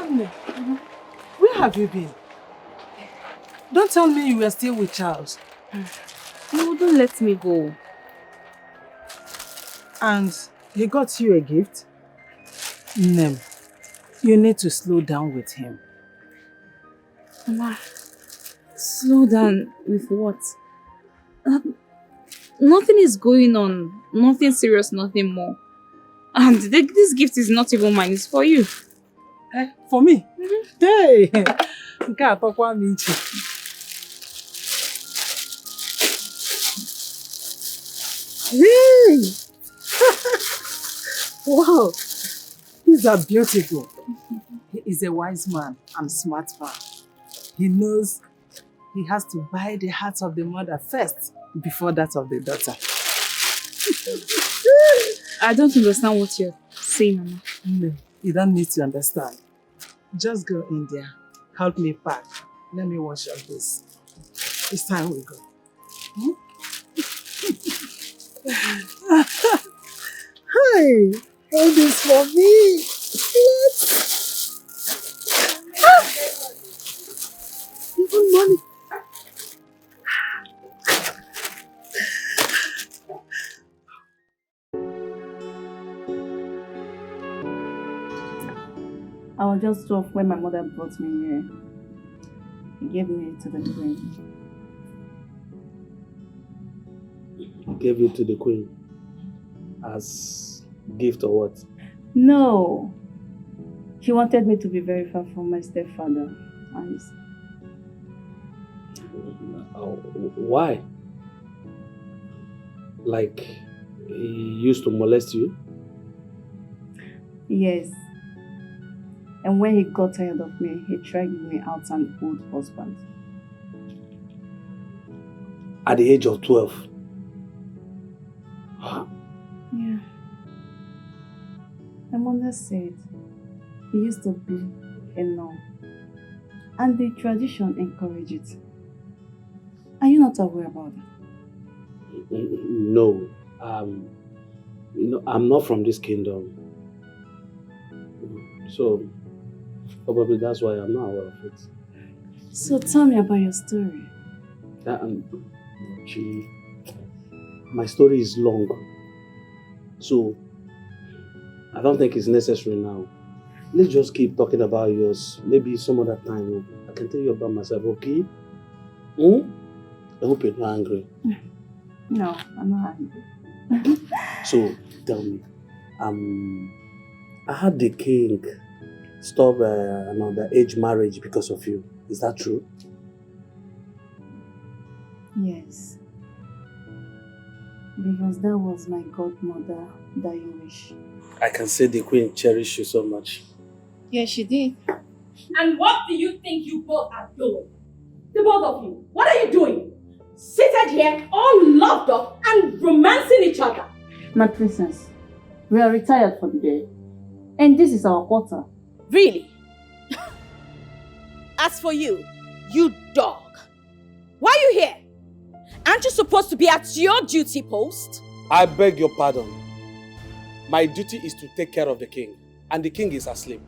Onny, where have you been? Don't tell me you were still with Charles. No, don't let me go. And he got you a gift? Nem, you need to slow down with him. Mama, slow down with what? Nothing is going on. Nothing serious, nothing more. And this gift is not even mine, it's for you. Eh, for me? Hey! Nke a tọkwa m iche. Hey! Wow! These are beautiful. He is a wise man and smart man. He knows he has to buy the heart of the mother first before that of the daughter. I don't understand what you're saying, Mama. No, you don't need to understand. Just go in there. Help me pack. Let me wash up this. It's time we go. Hmm? Hi! Hold this for me. Even money. I was just 12 when my mother brought me here. He gave me to the queen. Gave you to the queen as gift or what? No. He wanted me to be very far from my stepfather. And why? Like, he used to molest you? yes. And when he got tired of me, he dragged me out an old husband. At the age of 12? Yeah. My mother said he used to be a nun. And the tradition encouraged it. Are you not aware about it? No. I'm not from this kingdom. So, probably that's why I'm not aware of it. So tell me about your story. My story is long. So, I don't think it's necessary now. Let's just keep talking about yours. Maybe some other time I can tell you about myself, okay? I hope you're not angry. No, I'm not angry. So, tell me, I had the king stop another age marriage because of you. Is that true? Yes. Because that was my godmother that you wish. I can say the queen cherished you so much. Yeah, she did. And what do you think you both are doing? The both of you, what are you doing? Seated here, all loved up and romancing each other. My princess, we are retired for the day. And this is our quarter. Really? As for you, you dog, why are you here? Aren't you supposed to be at your duty post? I beg your pardon. My duty is to take care of the king, and the king is asleep.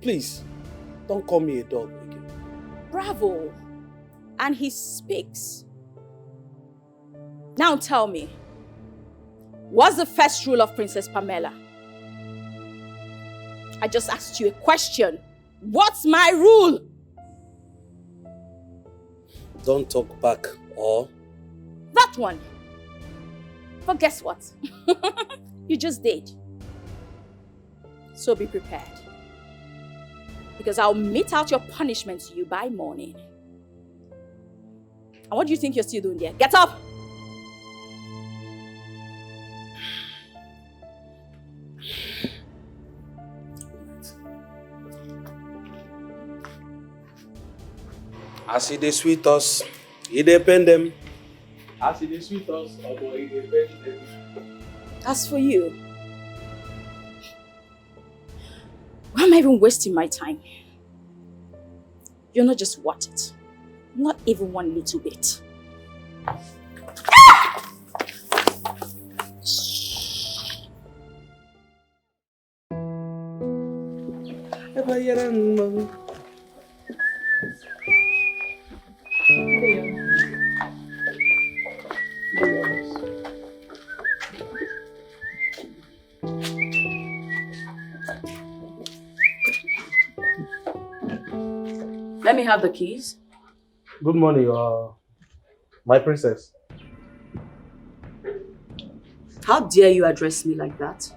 Please, don't call me a dog again. Bravo. And he speaks. Now tell me, what's the first rule of Princess Pamela? I just asked you a question. What's my rule? Don't talk back, or... That one. But guess what? You just did. So be prepared. Because I'll mete out your punishment to you by morning. And what do you think you're still doing there? Get up! As they sweet us, it depend them. As they sweet us, it depend them. As for you, why am I even wasting my time? You're not just worth it. Not even one little bit. Let me have the keys. Good morning, my princess. How dare you address me like that?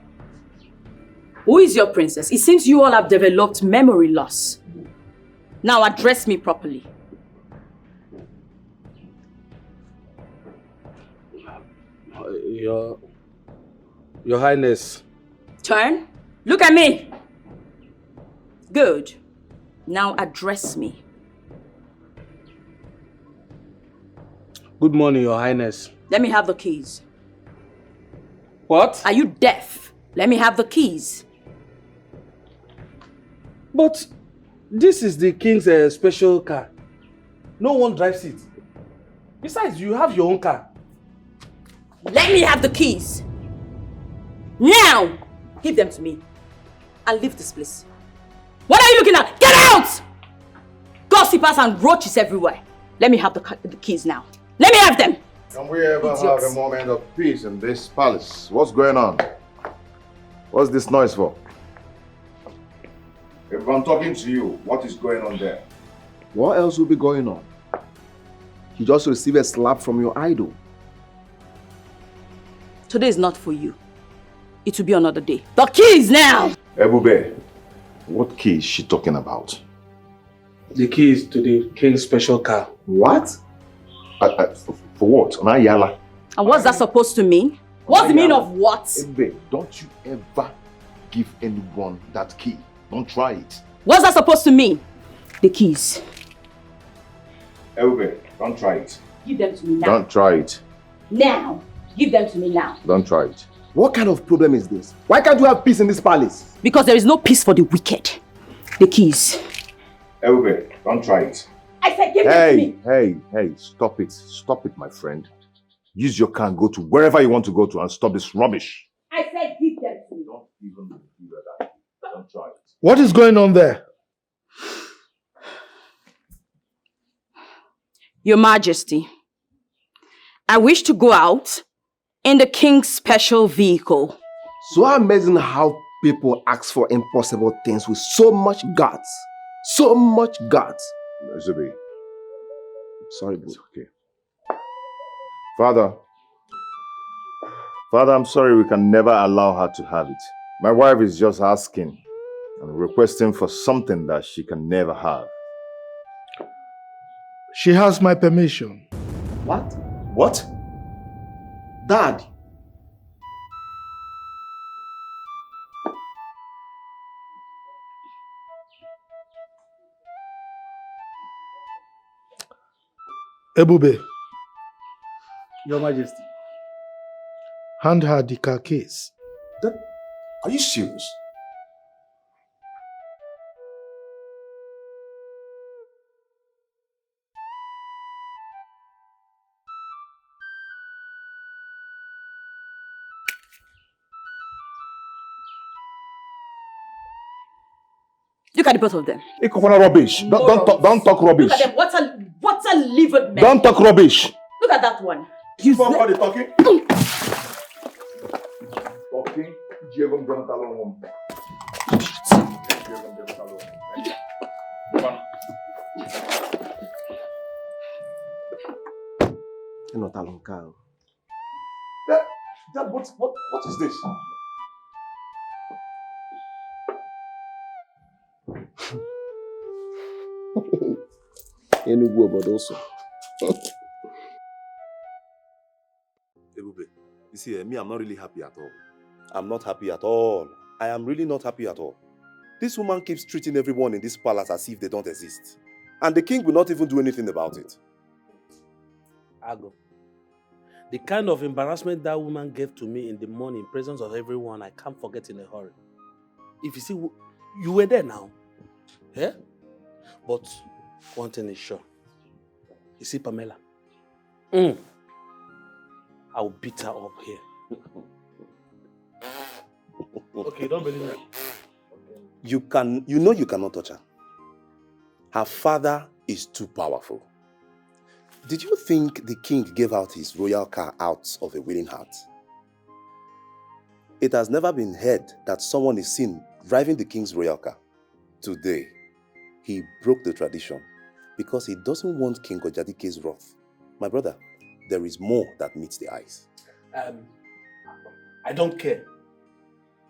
Who is your princess? It seems you all have developed memory loss. Now address me properly. Your Highness. Turn. Look at me. Good. Now address me. Good morning, Your Highness. Let me have the keys. What? Are you deaf? Let me have the keys. But this is the king's special car. No one drives it. Besides, you have your own car. Let me have the keys. Now! Give them to me. And leave this place. What are you looking at? Get out! Gossipers and roaches everywhere. Let me have the keys now. Let me have them! Can we ever have a moment of peace in this palace? What's going on? What's this noise for? If I'm talking to you, what is going on there? What else will be going on? You just received a slap from your idol. Today is not for you. It will be another day. The keys now! Ebube, what key is she talking about? The keys to the king's special car. What? For what? Naija. And what's that supposed to mean? What's the meaning of what? Ebube, don't you ever give anyone that key. Don't try it. What's that supposed to mean? The keys. Ebube, don't try it. Give them to me now. Don't try it. Now. Give them to me now. Don't try it. What kind of problem is this? Why can't you have peace in this palace? Because there is no peace for the wicked. The keys. Ebube, don't try it. I said give them to me. Hey, stop it. Stop it, my friend. Use your car and go to wherever you want to go to and stop this rubbish. I said give them to me. Don't even do that. Don't try it. What is going on there? Your Majesty, I wish to go out in the king's special vehicle. So amazing how people ask for impossible things with so much guts. So much guts. Zubi, Sorry, bro. it's okay. Father, I'm sorry we can never allow her to have it. My wife is just asking and requesting for something that she can never have. She has my permission. What? What? Dad. Ebube, Your Majesty. hand her the car keys. Are you serious? Look at the both of them. Rubbish. Don't talk rubbish. Look at them. What a livered man. Don't talk rubbish. Look at that one. Somebody talking. Talking. Dad, what is this? Enugu, but also. Ebube, you see, me, I'm not really happy at all. I'm not happy at all. I am really not happy at all. This woman keeps treating everyone in this palace as if they don't exist. And the king will not even do anything about it. Ago. The kind of embarrassment that woman gave to me in the morning in presence of everyone, I can't forget in a hurry. If you see, you were there now. Yeah? But one thing is sure. You see Pamela? I'll beat her up here. Okay, don't believe me. You know you cannot touch her. Her father is too powerful. Did you think the king gave out his royal car out of a willing heart? It has never been heard that someone is seen driving the king's royal car. Today, he broke the tradition because he doesn't want King Ojadike's wrath. My brother, there is more that meets the eyes. I don't care.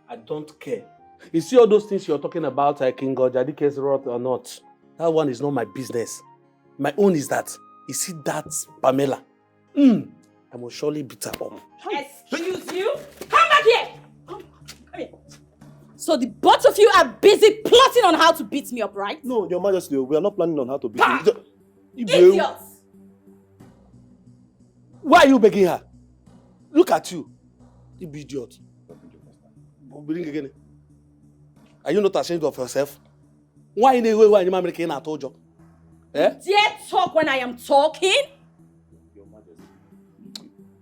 I don't care. You see all those things you're talking about, King Ojadike's wrath or not, that one is not my business. My own is that, you see that Pamela, I will surely beat her up. Excuse you? Come back here! Come here. So the both of you are busy plotting on how to beat me up, right? No, Your Majesty, we are not planning on how to beat you. Idiots! Why are you begging her? Look at you. You idiot. Again. Are you not ashamed of yourself? Why in the way why you making a told you? Dare talk when I am talking? Your Majesty.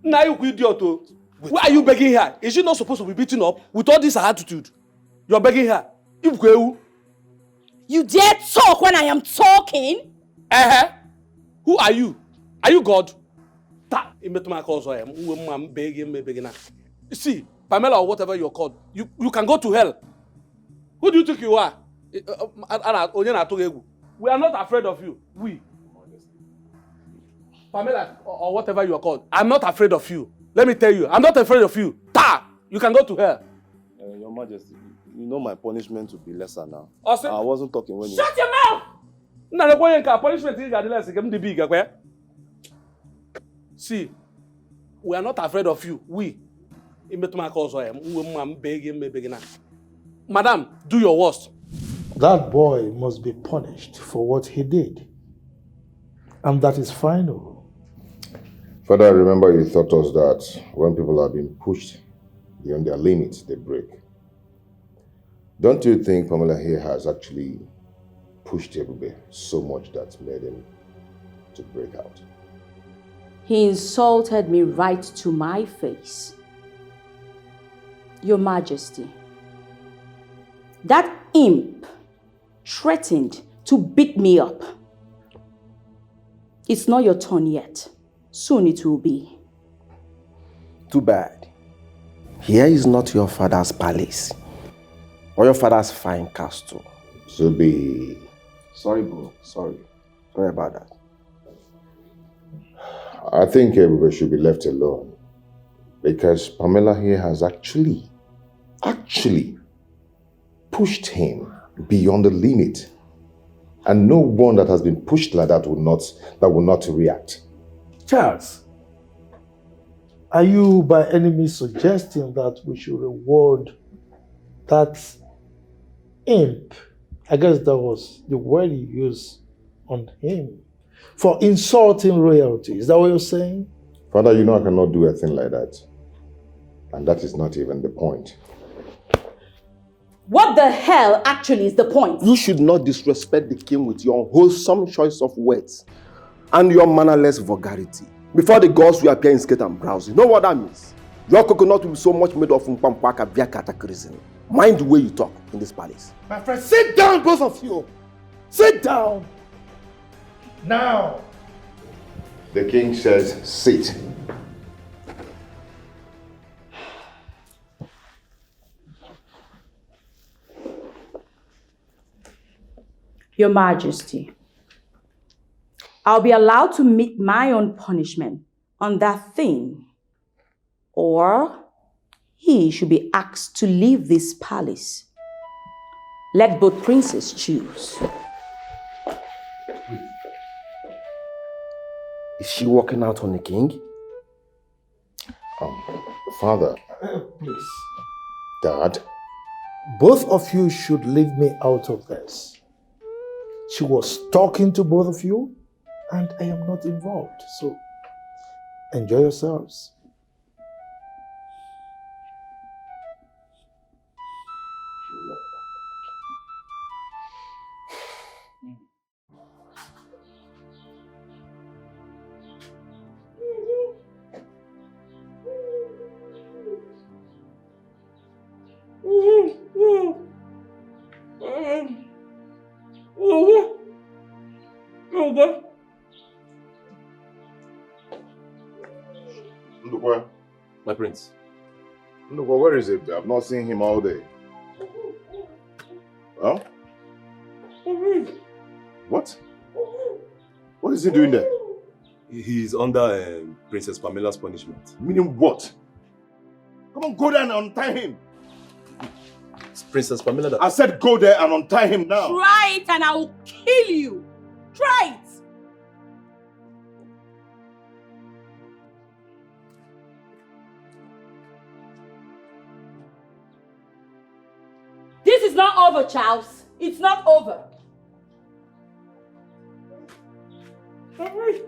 Now you idiot. Why are you begging her? Is she not supposed to be beaten up with all this attitude? You're begging her. You dare talk when I am talking? Who are you? Are you God? See, Pamela or whatever you're called, you can go to hell. Who do you think you are? We are not afraid of you. We. Pamela or whatever you are called, I'm not afraid of you. Let me tell you, I'm not afraid of you. You can go to hell. Your Majesty, you know my punishment will be lesser now. Also, I wasn't talking when you... Shut your mouth! See, we are not afraid of you. We. Madam, do your worst. That boy must be punished for what he did. And that is final. Father, I remember you taught us that when people are being pushed beyond their limits, they break. Don't you think Pamela here has actually pushed Ebube so much that made him to break out? He insulted me right to my face. Your Majesty, that imp threatened to beat me up. It's not your turn yet. Soon it will be. Too bad. Here is not your father's palace or your father's fine castle. So be... Sorry, bro. Sorry. Sorry about that. I think everybody should be left alone because Pamela here has actually pushed him beyond the limit. And no one that has been pushed like that will not react. Charles, are you by any means suggesting that we should reward that imp? I guess that was the word you used on him. For insulting royalty. Is that what you're saying? Father, you know I cannot do a thing like that. And that is not even the point. What the hell actually is the point? You should not disrespect the king with your unwholesome choice of words and your mannerless vulgarity. Before the gods will appear in skirt and blouse. You know what that means? Your coconut will be so much made of mpampaka via cataclysm. Mind the way you talk in this palace. My friend, sit down, both of you. Sit down. Now. The king says, sit. Your Majesty, I'll be allowed to meet my own punishment on that thing, or he should be asked to leave this palace. Let both princes choose. Is she walking out on the king? Father. Please. Dad. Both of you should leave me out of this. She was talking to both of you, and I am not involved. So, enjoy yourselves. Ndukwa, My prince. Ndukwa, where is it? I've not seen him all day. Huh? What? What is he doing there? He's under Princess Pamela's punishment. Meaning what? Come on, go there and untie him. It's Princess Pamela that... I said go there and untie him now. Try it and I will kill you. Try it. This is not over, Charles. It's not over.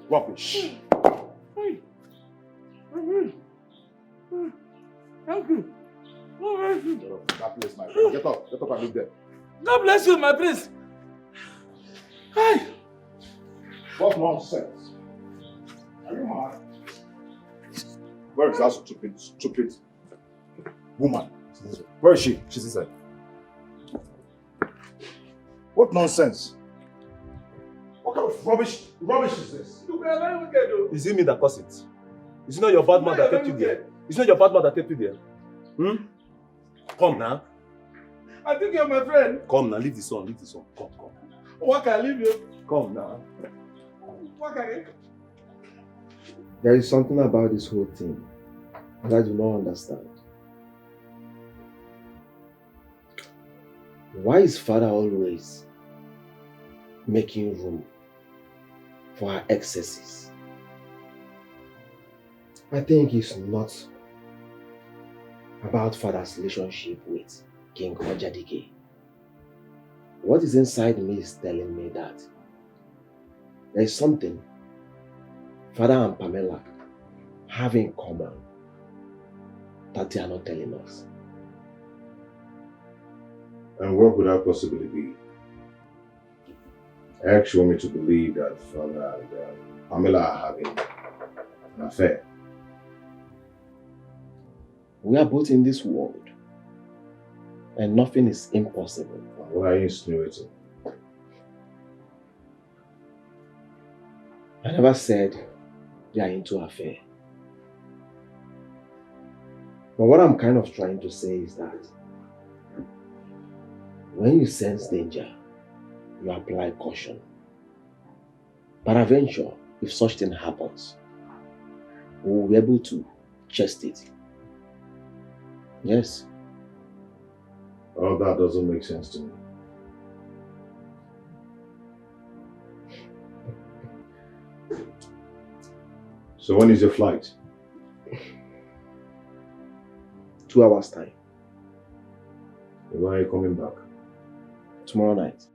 Rubbish. Thank you. That place, my friend. Get up and look there. God bless you, my prince. Hi. What nonsense? Are you mad? Where is that stupid woman? Where is she? She's inside. What nonsense? What kind of rubbish is this? You are very wicked, though. Is it me that caused it? Is it not your bad man that kept you there? Is it not your bad man that kept you there? Come now. I think you're my friend. Come now, leave the son, leave the son. Come. What can I leave you? Come now. What can I? There is something about this whole thing that I do not understand. Why is father always making room for our excesses? I think it's not about father's relationship with King Ojadike. What is inside me is telling me that there is something father and Pamela have in common that they are not telling us. And what could that possibly be? I actually want me to believe that father and Pamela are having an affair. We are both in this world, and nothing is impossible. What are you insinuating? I never said they are into affair. But what I'm kind of trying to say is that when you sense danger, you apply caution. Peradventure, if such thing happens, we will be able to chest it. Yes. All that doesn't make sense to me. So when is your flight? 2 hours time. When are you coming back? Tomorrow night.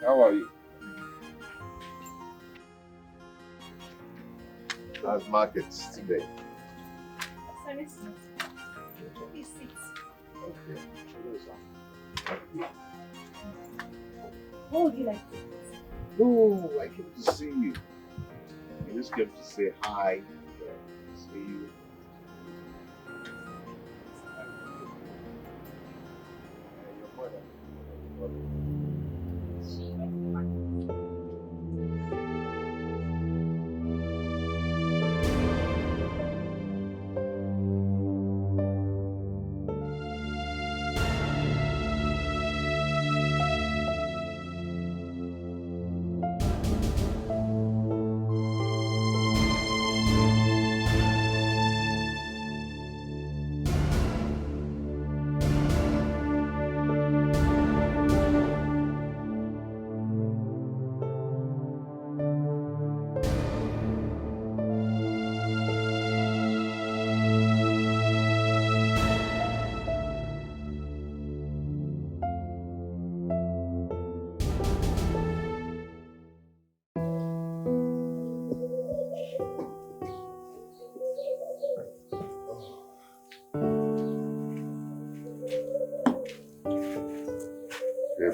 How are you? How's markets today? Okay. What would you like? No, I came to see you. I just came to say hi, see you. Your mother.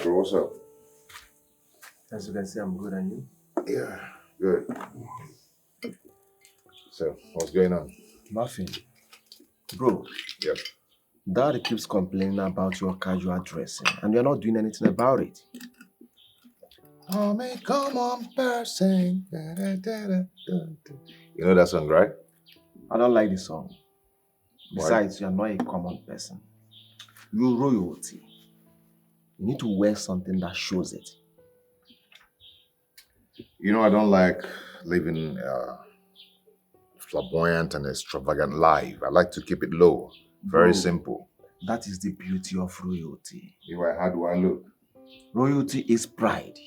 bro, what's up? As you can see, I'm good, and you? Yeah, good. So, what's going on? Nothing. Bro, Yep. Dad keeps complaining about your casual dressing, and you're not doing anything about it. Oh, man, come on, person. You know that song, right? I don't like the song. Why? Besides, you're not a common person. You're royalty. You need to wear something that shows it. You know, I don't like living flamboyant and extravagant life. I like to keep it low. Very Bro, simple. That is the beauty of royalty. How do I look? Royalty is pride.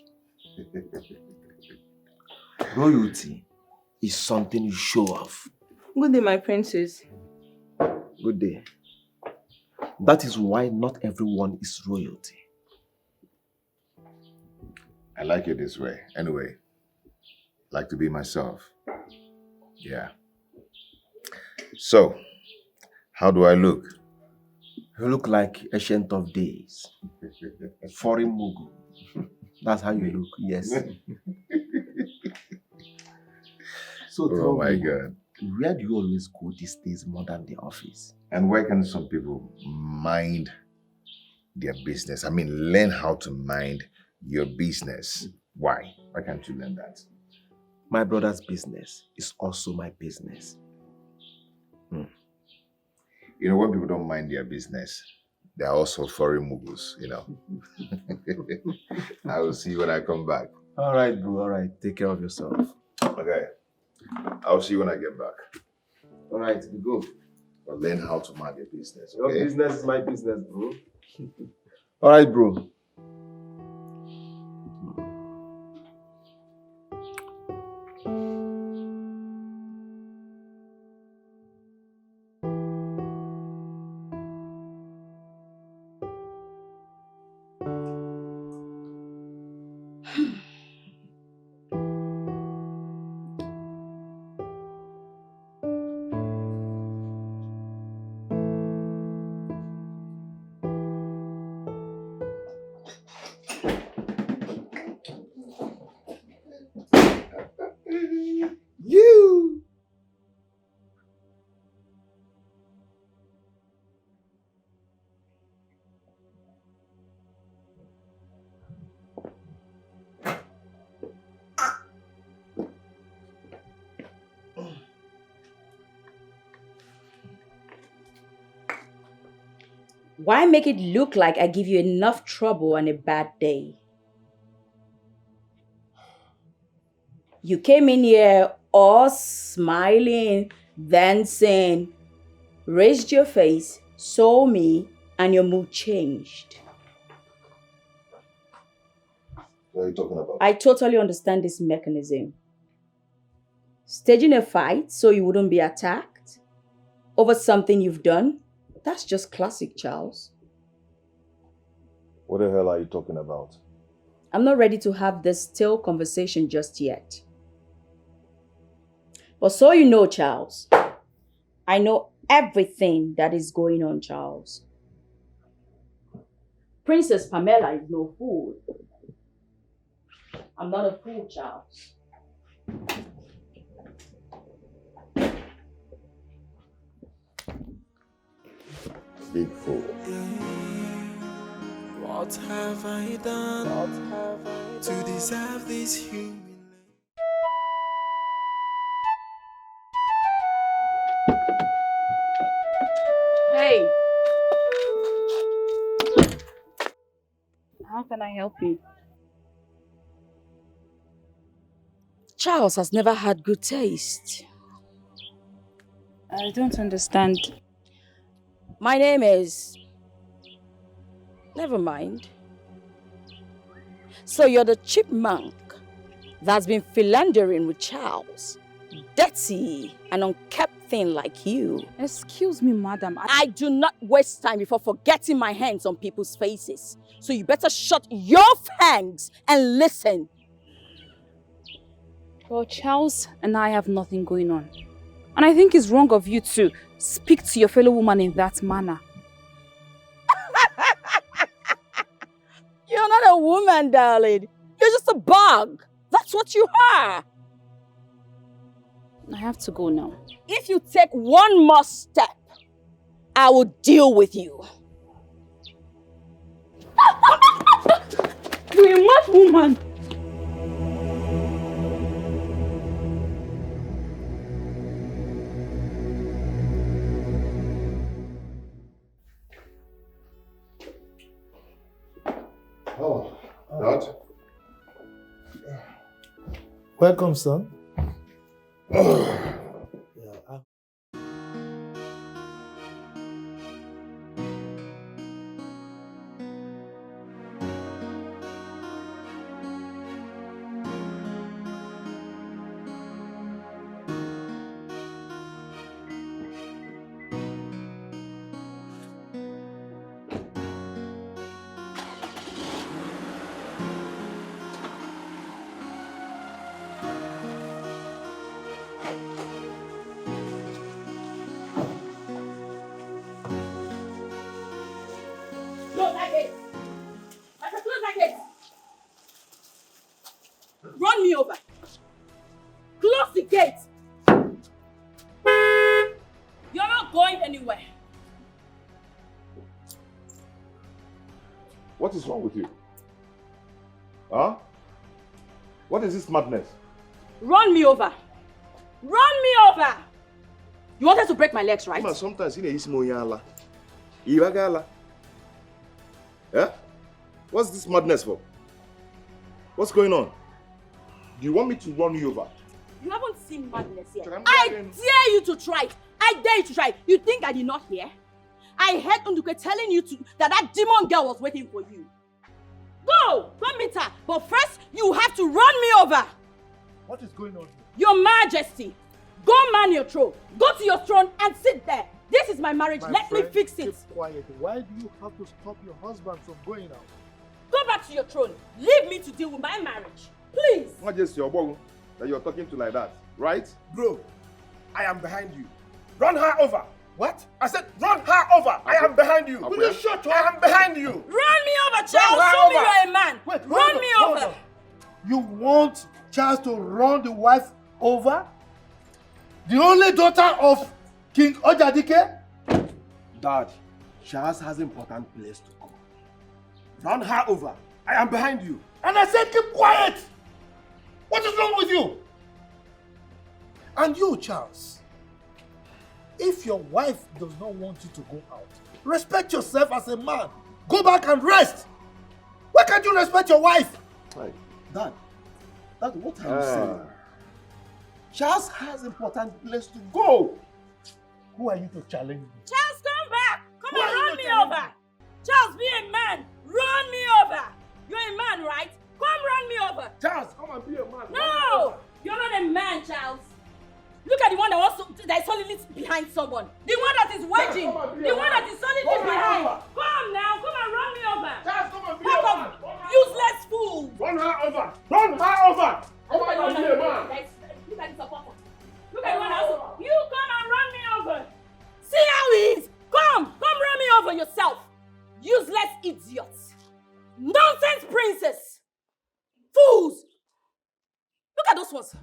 Royalty is something you show off. Good day, my princess. Good day. That is why not everyone is royalty. I like it this way. Anyway, I like to be myself. Yeah. So, how do I look? You look like ancient of days. Foreign Mugu. That's how you look, yes. So Oh my me, God. where do you always go these days more than the office? And why can some people mind their business? I mean, learn how to mind your business. Why? Why can't you learn that? My brother's business is also my business. You know, when people don't mind their business, they're also foreign mugus, you know. I will see you when I come back. All right, bro. All right. Take care of yourself. Okay. I'll see you when I get back. All right. We go. But learn how to mind your business, Your okay? business is my business, bro. All right, bro. You! Why make it look like I give you enough trouble on a bad day? You came in here all smiling, dancing, raised your face, saw me, and your mood changed. What are you talking about? I totally understand this mechanism. Staging a fight so you wouldn't be attacked over something you've done, that's just classic, Charles. What the hell are you talking about? I'm not ready to have this still conversation just yet. But so you know, Charles, I know everything that is going on, Charles. Princess Pamela is no fool. I'm not a fool, Charles. Big fool. What have I done to deserve this humiliation? Hey! How can I help you? Charles has never had good taste. I don't understand. My name is... Never mind. So you're the chipmunk that's been philandering with Charles. Dirty and unkept thing like you. Excuse me, madam. I do not waste time before forgetting my hands on people's faces. So you better shut your fangs and listen. Well, Charles and I have nothing going on. And I think it's wrong of you to speak to your fellow woman in that manner. You're not a woman, darling. You're just a bug. That's what you are. I have to go now. If you take one more step, I will deal with you. You're a mad woman. Oh, Dad. Welcome, son. Close that gate. I said close that gate. Run me over. Close the gate. You're not going anywhere. What is wrong with you? Huh? What is this madness? Run me over. Run me over. You wanted to break my legs, right? Man, sometimes in a ismoyala. Iragala. Yeah? What's this madness for? What's going on? Do you want me to run you over? You haven't seen madness yet. I dare you to try it. I dare you to try it. You think I did not hear? I heard Nduke telling you that demon girl was waiting for you. Go meet her. But first, you have to run me over. What is going on here? Your Majesty, go man your throne. Go to your throne and sit there. This is my marriage. Let me fix it. Keep quiet. Why do you have to stop your husband from going out? Go back to your throne. Leave me to deal with my marriage. Please. Not just your boy that you're talking to like that, right? Bro, I am behind you. Run her over. What? I said run her over. I am behind you. Will you shut up? I am behind you. Run me over, Charles. Show me you're a man. Wait, run me over. You want Charles to run the wife over? The only daughter of King Ojadike? Dad, Charles has an important place to go. Run her over. I am behind you. And I said keep quiet. What is wrong with you? And you, Charles, if your wife does not want you to go out, respect yourself as a man. Go back and rest. Why can't you respect your wife? Hey, Dad, what are you saying? Charles has important place to go. Who are you to challenge me? Charles, come back. Come and run me over. Charles, be a man. Run me over. You're a man, right? Come run me over. Charles, come and be a man. No, you're not a man, Charles. Look at the one that is solidly behind someone. The one that is wedging. The one that is solidly behind. Come now, come and run me over. Charles, come and be Pack a man. up, useless fool. Run her over. Run her over. Come and be a man. Look at the supporter. Look at the one else. You come and run me over. See how he is. Come run me over yourself. Useless idiots. Nonsense princess. Fools. Look at those ones.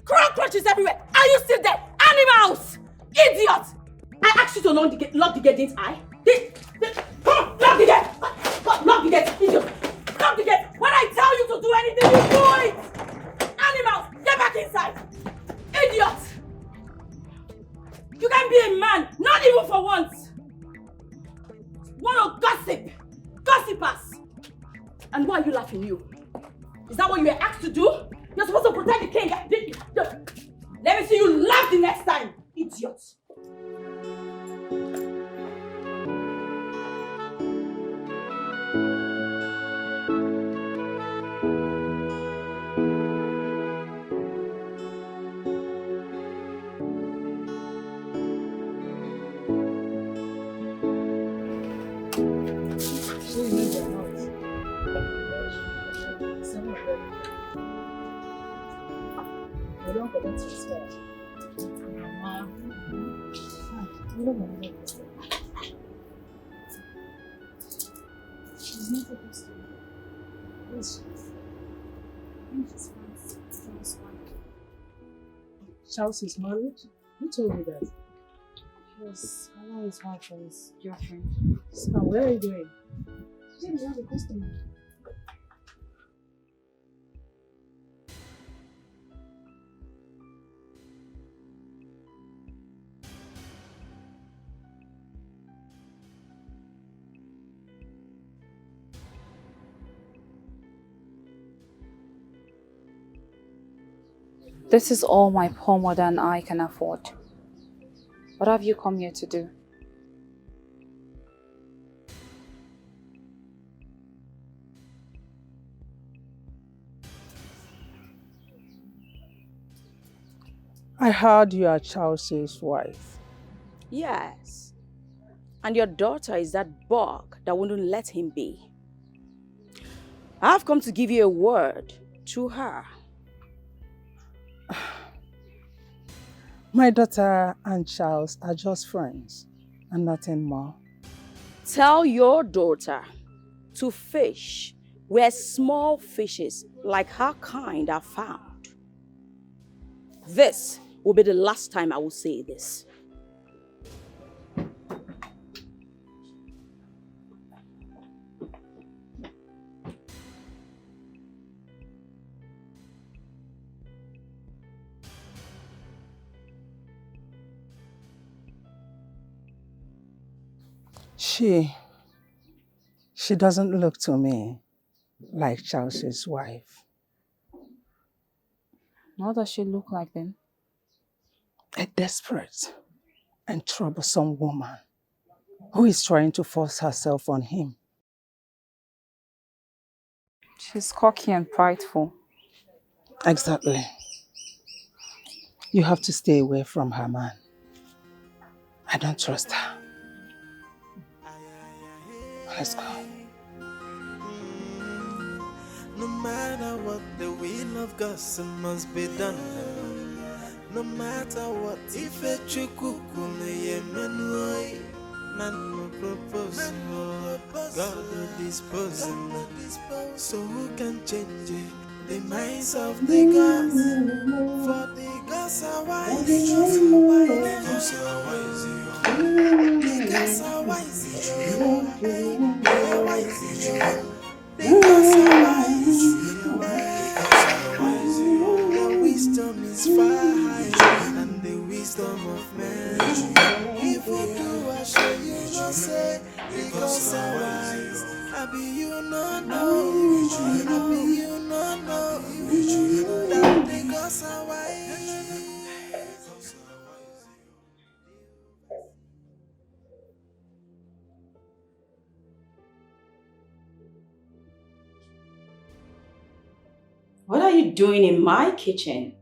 Cockroaches everywhere. Are you still there? Animals! Idiot! I asked you to lock the gate, didn't I? Come on, lock the gate! Lock the gate, idiot! Lock the gate! When I tell you to do anything, you do it! Animals, get back inside! Idiot! You can't be a man, not even for once! Want to gossip? Gossipers! And why are you laughing, you? Is that what you were asked to do? You're supposed to protect the king. Let me see you laugh the next time, idiot. Don't forget to swear. Mama. You don't want to She's not supposed to. Charles is married? Who told you that? Yes, I know his wife or his girlfriend. So where are you going? She said he has a customer. This is all my poor mother and I can afford. What have you come here to do? I heard you are Charles's wife. Yes. And your daughter is that bug that wouldn't let him be. I've come to give you a word to her. My daughter and Charles are just friends and nothing more. Tell your daughter to fish where small fishes like her kind are found. This will be the last time I will say this. She doesn't look to me like Charles's wife. What does she look like then? A desperate and troublesome woman who is trying to force herself on him. She's cocky and prideful. Exactly. You have to stay away from her, man. I don't trust her. Let's go. No matter what, the will of God must be done. No matter what, if a chikuku yemenoi, man will propose, God will dispose. So who can change it? The minds of the gods, for the gods are wise. The gods are wise. The gods are wise. They are wise. The gods are wise. The wisdom is far higher than the wisdom of man. If you do, I show you no say. The gods are wise. I be you no know. I be you no know. That the gods are wise. What are you doing in my kitchen?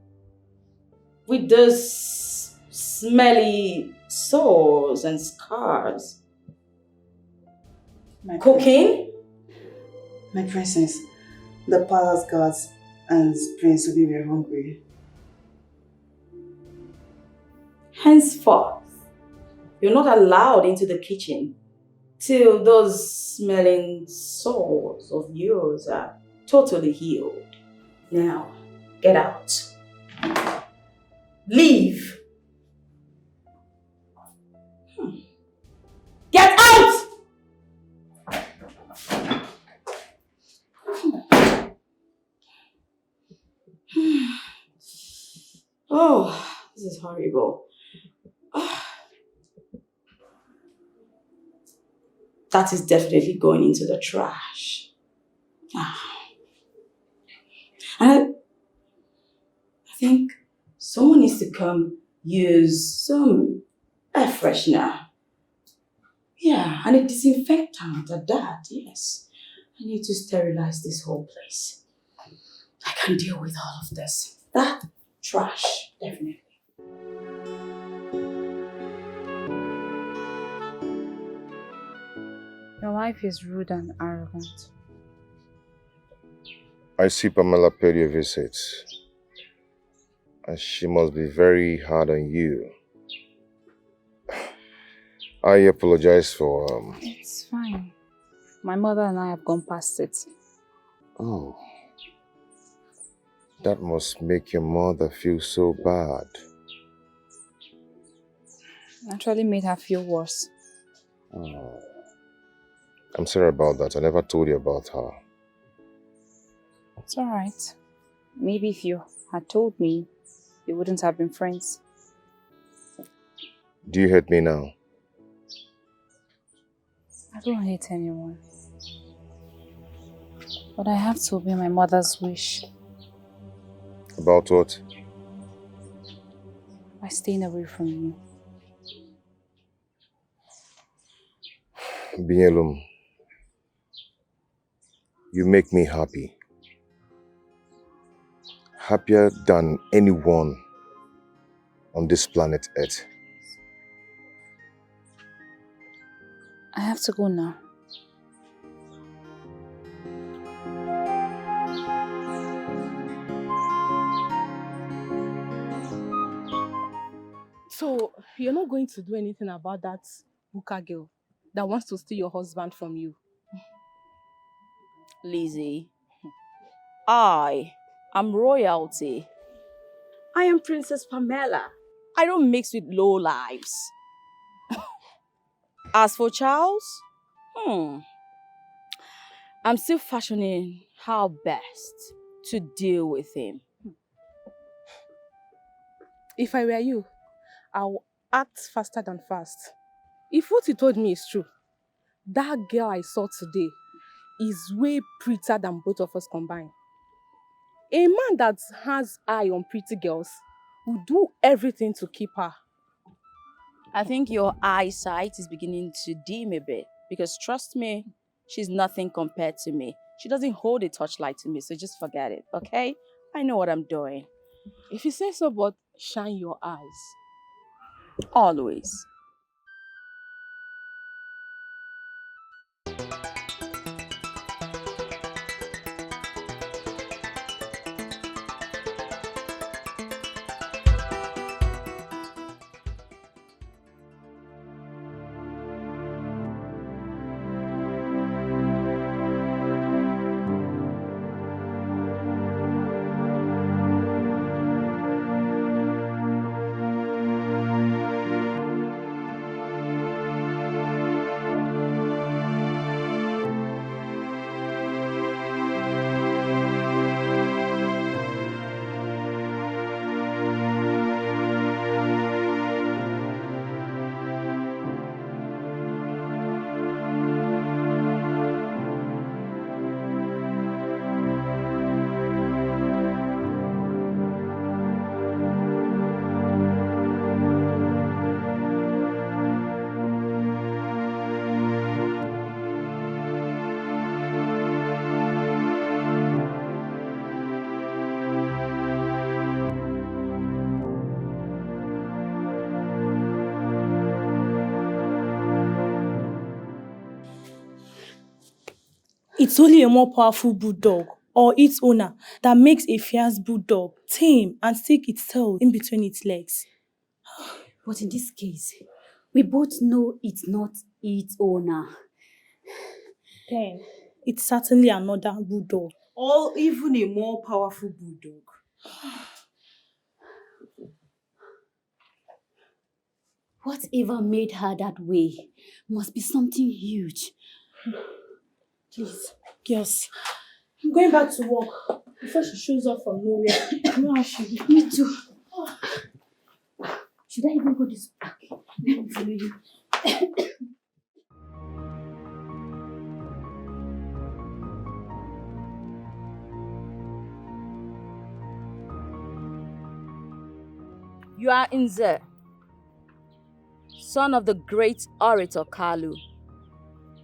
With those smelly sores and scars? Cooking? My princess, the palace guards and Prince Obi were hungry. Henceforth, you're not allowed into the kitchen till those smelling sores of yours are totally healed. Now, get out. Leave. Get out! Oh, this is horrible. That is definitely going into the trash. And I think someone needs to come use some air freshener. Yeah, and a disinfectant at that, yes. I need to sterilize this whole place. I can't deal with all of this. That trash, definitely. Your wife is rude and arrogant. I see Pamela paid you a visit. And she must be very hard on you. I apologize for It's fine. My mother and I have gone past it. Oh, that must make your mother feel so bad. Actually made her feel worse. Oh, I'm sorry about that. I never told you about her. It's alright. Maybe if you had told me, we wouldn't have been friends. Do you hate me now? I don't hate anyone. But I have to obey my mother's wish. About what? By staying away from you. Binyelum, you make me happy. Happier than anyone on this planet Earth. I have to go now. So, you're not going to do anything about that Buka girl that wants to steal your husband from you? Lizzie, I am royalty. I am Princess Pamela. I don't mix with low lives. As for Charles, I'm still fashioning how best to deal with him. If I were you, I'll act faster than fast. If what you told me is true, that girl I saw today is way prettier than both of us combined. A man that has eye on pretty girls will do everything to keep her. I think your eyesight is beginning to dim a bit because trust me, she's nothing compared to me. She doesn't hold a torchlight to me, so just forget it, okay? I know what I'm doing. If you say so, but shine your eyes. Always. It's only a more powerful bulldog or its owner that makes a fierce bulldog tame and stick its tail in between its legs. But in this case, we both know it's not its owner. Then, it's certainly another bulldog. Or even a more powerful bulldog. Whatever made her that way must be something huge. Please, girls, I'm going back to work before she shows up from nowhere. You know how she will. Me too. Should I even go this back? Let me follow you. You are Nze, son of the great orator Kalu.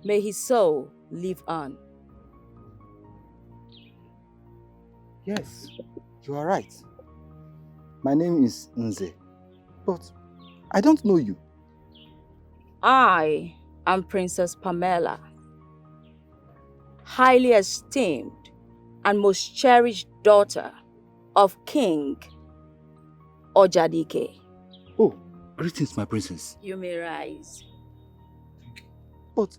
May his soul live on. Yes, you are right. My name is Nze, but I don't know you. I am Princess Pamela, highly esteemed and most cherished daughter of King Ojadike. Oh, greetings, my princess. You may rise. But,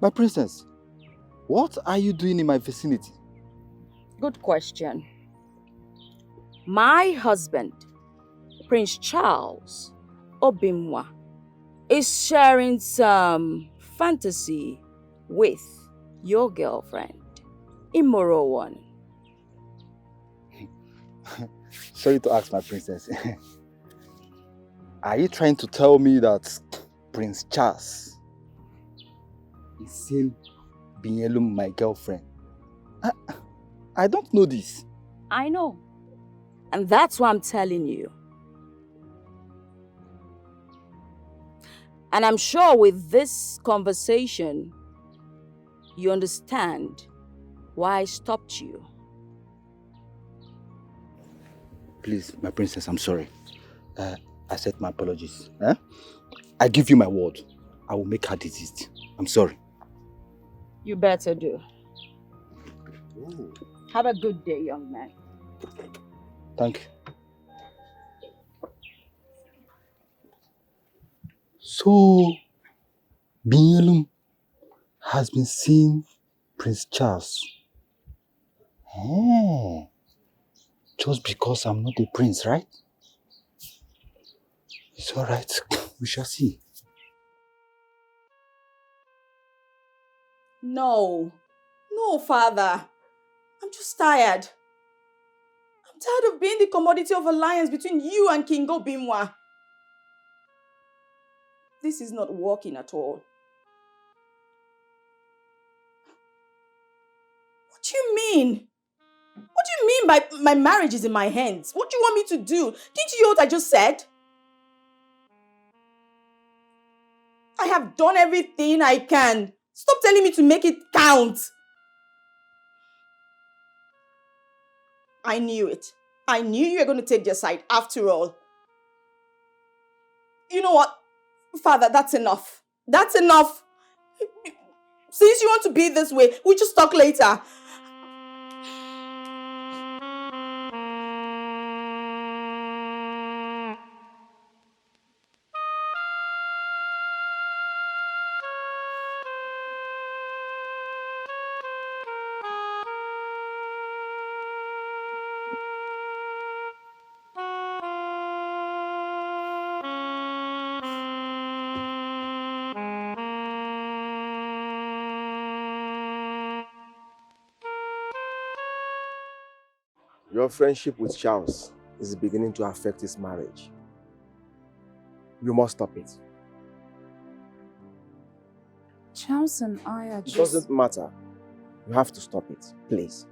my princess, what are you doing in my vicinity? Good question. My husband, Prince Charles Obimwa, is sharing some fantasy with your girlfriend, immoral one. Sorry to ask, my princess. Are you trying to tell me that Prince Charles is seeing Binyelum, my girlfriend? I don't know this. I know. And that's why I'm telling you. And I'm sure with this conversation, you understand why I stopped you. Please, my princess, I'm sorry. I accept my apologies. I give you my word. I will make her desist. I'm sorry. You better do. Have a good day, young man. Thank you. So, Binyelum has been seeing Prince Charles. Just because I'm not a prince, right? It's all right. We shall see. No, father. I'm just tired. I'm tired of being the commodity of alliance between you and King Obimwa. This is not working at all. What do you mean? What do you mean by my marriage is in my hands? What do you want me to do? Didn't you hear what I just said? I have done everything I can. Stop telling me to make it count. I knew it. I knew you were going to take their side after all. You know what? Father, that's enough. That's enough. Since you want to be this way, we'll just talk later. Your friendship with Charles is beginning to affect his marriage. You must stop it. Charles and I are It just... doesn't matter. You have to stop it, please.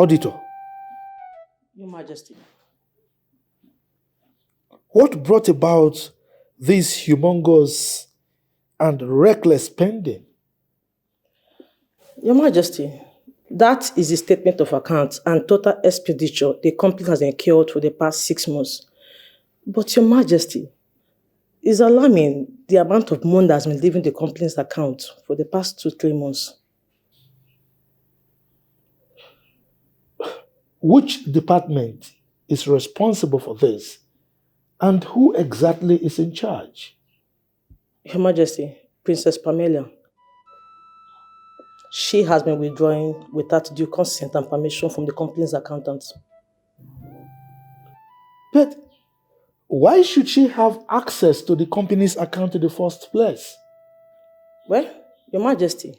Auditor, Your Majesty. what brought about this humongous and reckless spending? Your Majesty, that is the statement of accounts and total expenditure the company has incurred for the past 6 months. But Your Majesty, it's alarming the amount of money that has been leaving the company's account for the past 2-3 months. Which department is responsible for this? And who exactly is in charge? Your Majesty, Princess Pamela. She has been withdrawing without due consent and permission from the company's accountants. But why should she have access to the company's account in the first place? Well, Your Majesty,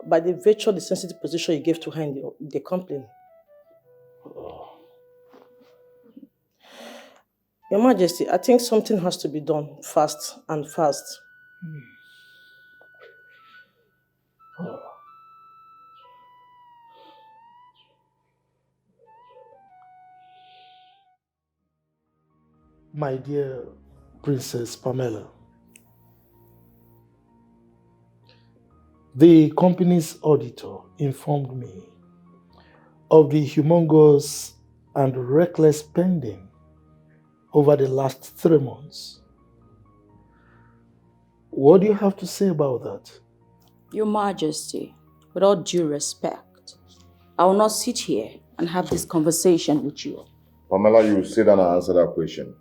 by the virtue of the sensitive position you gave to her in the company. Your Majesty, I think something has to be done fast and fast. My dear Princess Pamela, the company's auditor informed me of the humongous and reckless spending over the last 3 months. What do you have to say about that? Your Majesty, with all due respect, I will not sit here and have this conversation with you. Pamela, you sit down and answer that question.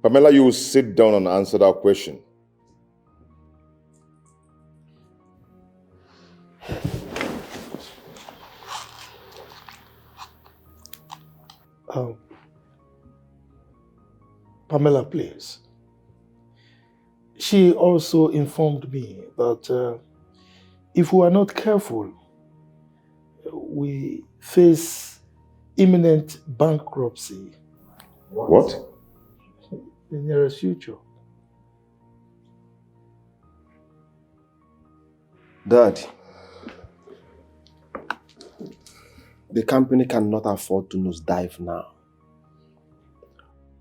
Pamela, you sit down and answer that question. Pamela, please. She also informed me that if we are not careful, we face imminent bankruptcy. What? In the nearest future. Dad, the company cannot afford to nosedive now.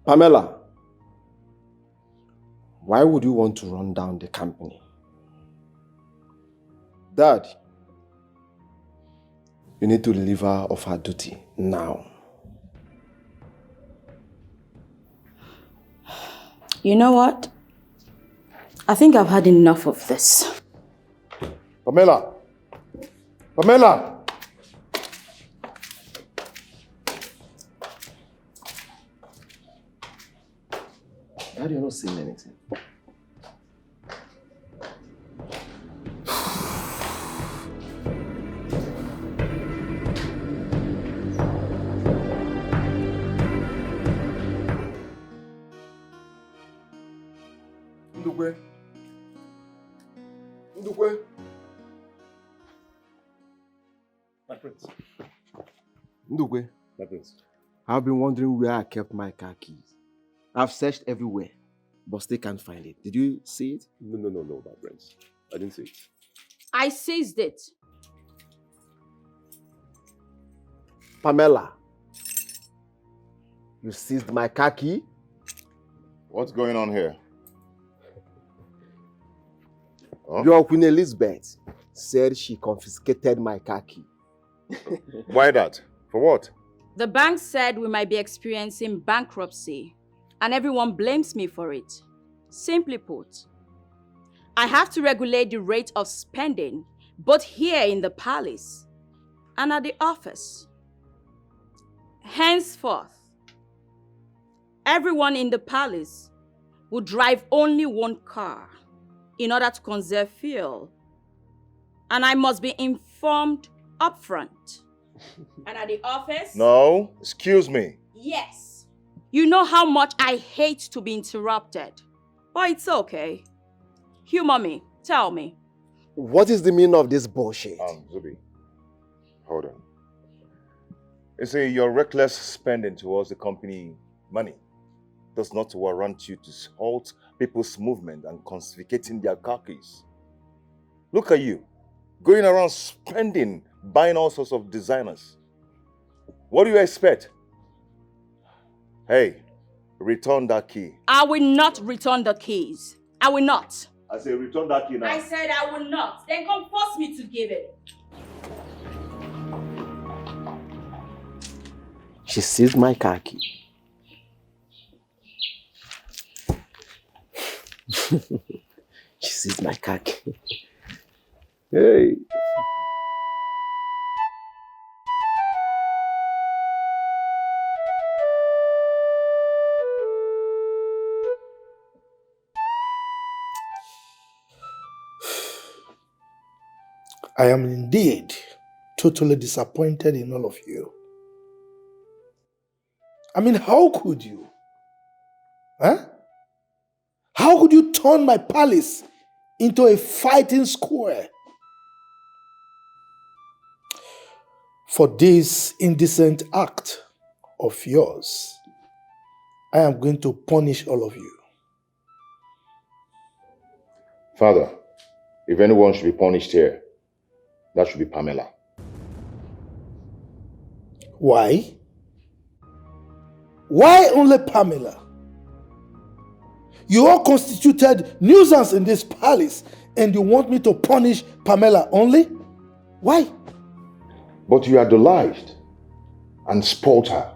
Pamela, why would you want to run down the company? Dad, you need to relieve her of her duty now. You know what? I think I've had enough of this. Pamela! Pamela! Dad, you're not saying anything. Ndukwe. Ndukwe. My prince. Ndukwe. My prince. I've been wondering where I kept my car keys. I've searched everywhere, but still can't find it. Did you see it? No, my prince. I didn't see it. I seized it. Pamela, you seized my car key? What's going on here? Huh? Your Queen Elizabeth said she confiscated my car key. Why that? For what? The bank said we might be experiencing bankruptcy, and everyone blames me for it. Simply put, I have to regulate the rate of spending, both here in the palace and at the office. Henceforth, everyone in the palace will drive only one car in order to conserve fuel. And I must be informed upfront. And at the office? No, excuse me. Yes. You know how much I hate to be interrupted. But it's okay. Humor me. Tell me. What is the meaning of this bullshit? Zubi, hold on. You see, your reckless spending towards the company money does not warrant you to halt people's movement and confiscating their car keys. Look at you, going around spending, buying all sorts of designers. What do you expect? Hey, return that key. I will not return the keys. I will not. I say return that key now. I said I will not. Then come force me to give it. She seized my car key. She seized my car key. Hey. I am indeed totally disappointed in all of you. I mean, how could you? Huh? How could you turn my palace into a fighting square? For this indecent act of yours, I am going to punish all of you. Father, if anyone should be punished here, that should be Pamela. Why? Why only Pamela? You all constituted nuisance in this palace and you want me to punish Pamela only? Why? But you idolized and spoiled her.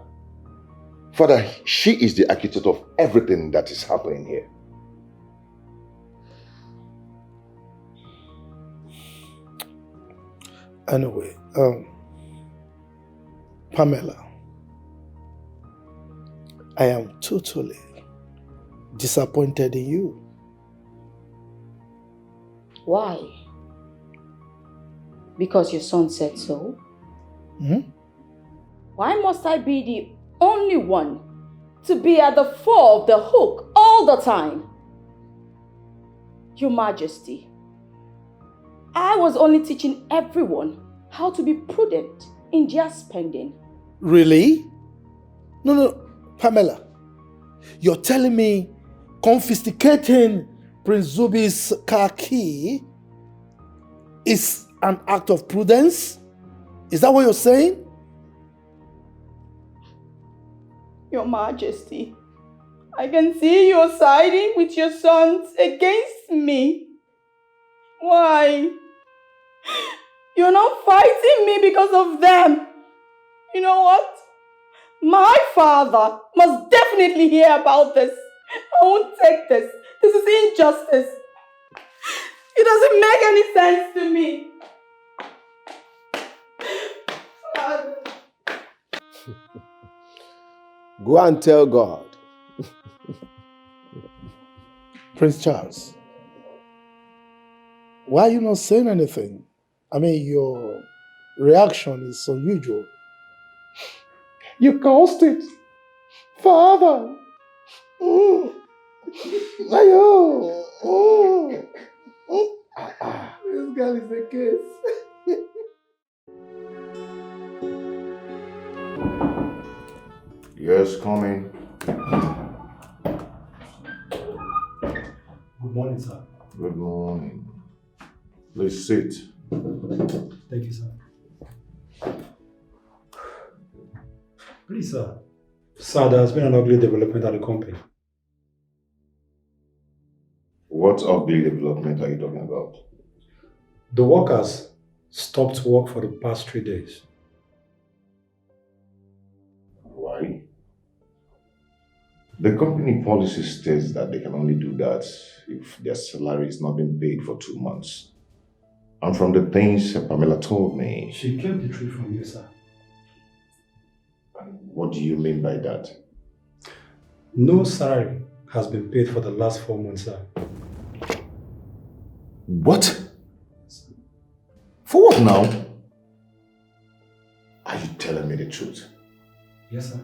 Father, she is the architect of everything that is happening here. Anyway, Pamela, I am totally disappointed in you. Why? Because your son said so? Why must I be the only one to be at the fore of the hook all the time? Your Majesty, I was only teaching everyone how to be prudent in their spending. Really? No, Pamela. You're telling me confiscating Prince Zubi's car key is an act of prudence? Is that what you're saying? Your Majesty, I can see you're siding with your sons against me. Why? You're not fighting me because of them. You know what? My father must definitely hear about this. I won't take this. This is injustice. It doesn't make any sense to me. Go and tell God. Prince Charles, why are you not saying anything? I mean, your reaction is unusual. You caused it. Father. This girl is a case. Yes, coming. Good morning, sir. Good morning. Please sit. Thank you, sir. Please, sir. Sir, there has been an ugly development at the company. What ugly development are you talking about? The workers stopped work for the past 3 days. Why? The company policy states that they can only do that if their salary is not being paid for 2 months. And from the things Pamela told me... She kept the truth from you, sir. What do you mean by that? No salary has been paid for the last 4 months, sir. What? For what now? Are you telling me the truth? Yes, sir.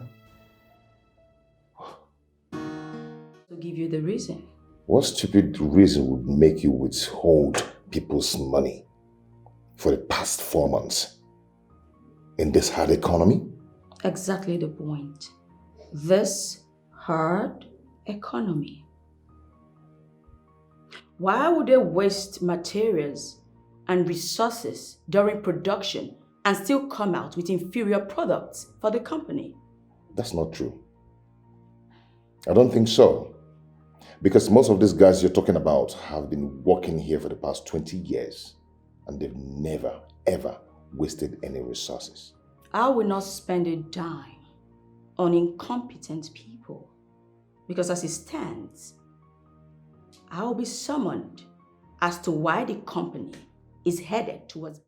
To give you the reason. What stupid reason would make you withhold people's money for the past 4 months in this hard economy? Exactly the point. This hard economy. Why would they waste materials and resources during production and still come out with inferior products for the company? That's not true. I don't think so. Because most of these guys you're talking about have been working here for the past 20 years and they've never, ever wasted any resources. I will not spend a dime on incompetent people because as it stands, I will be summoned as to why the company is headed towards